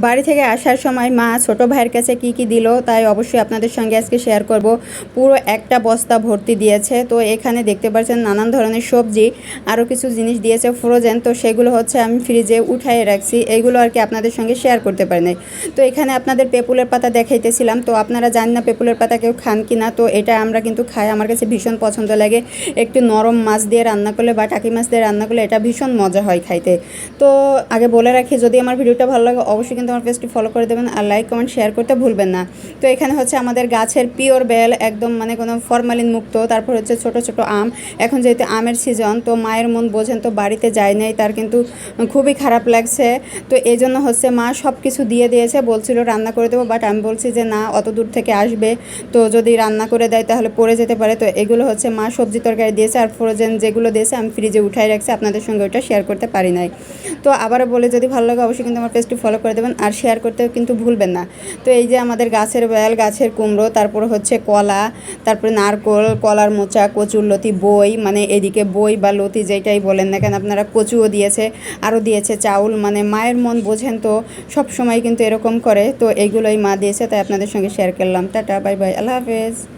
বাড়ি থেকে আসার সময় মা ছোট ভাইয়ের কাছে কি কি দিল তাই অবশ্যই আপনাদের সঙ্গে আজকে শেয়ার করব। পুরো একটা বস্তা ভর্তি দিয়েছে। তো এখানে দেখতে পাচ্ছেন নানান ধরনের সবজি, আরও কিছু জিনিস দিয়েছে ফ্রোজেন। তো সেগুলো হচ্ছে আমি ফ্রিজে উঠায়ে রাখছি, এইগুলো আর কি আপনাদের সঙ্গে শেয়ার করতে পারি নাই। তো এখানে আপনাদের পেঁপুলের পাতা দেখাইতেছিলাম। তো আপনারা জানেন না পেঁপুলের পাতা কেউ খান কি না, তো এটা আমরা কিন্তু খাই। আমার কাছে ভীষণ পছন্দ লাগে। একটু নরম মাছ দিয়ে রান্না করলে বা টাকি মাছ দিয়ে রান্না করলে এটা ভীষণ মজা হয় খাইতে। তো আগে বলে রাখি, যদি আমার ভিডিওটা ভালো লাগে অবশ্যই কিন্তু আমার পেজটি ফলো করে দেবেন আর লাইক কমেন্ট শেয়ার করতে ভুলবেন না। তো এখানে হচ্ছে আমাদের গাছের পিওর বেল, একদম মানে কোনো ফরমালিন মুক্ত। তারপর হচ্ছে ছোট ছোট আম। এখন যেহেতু আমের সিজন, তো মায়ের মন বোঝেন, তো বাড়িতে যায় নাই, তার কিন্তু খুবই খারাপ লাগছে। তো এই জন্য হচ্ছে মা সব কিছু দিয়ে দিয়েছে, বলছিল রান্না করে দেবো, বাট আমি বলছি যে না, অত দূর থেকে আসবে, তো যদি রান্না করে দেয় তাহলে পড়ে যেতে পারে। তো এগুলো হচ্ছে মা সবজি তরকারি দিয়েছে, আর ফ্রোজেন যেগুলো দিয়েছে আমি ফ্রিজে উঠাই রাখছি, আপনাদের সঙ্গে ওইটা শেয়ার করতে পারি নাই। তো আবারও বলে, যদি ভালো লাগে অবশ্যই কিন্তু আমার পেজটি ফলো করে দেবেন আর শেয়ার করতেও কিন্তু ভুলবেন না। তো এই যে আমাদের গাছের বেল, গাছের কুমড়ো, তারপর হচ্ছে কলা, তারপরে নারকোল, কলার মোচা, কচুর লতি, বই, মানে এদিকে বই বা লতি যেটাই বলেন না কেন আপনারা, কচুও দিয়েছে, আরও দিয়েছে চাউল। মানে মায়ের মন বোঝেন তো, সব সময় কিন্তু এরকম করে। তো এইগুলোই মা দিয়েছে, তাই আপনাদের সঙ্গে শেয়ার করলাম। টাটা, বাই বাই, আল্লাহ হাফেজ।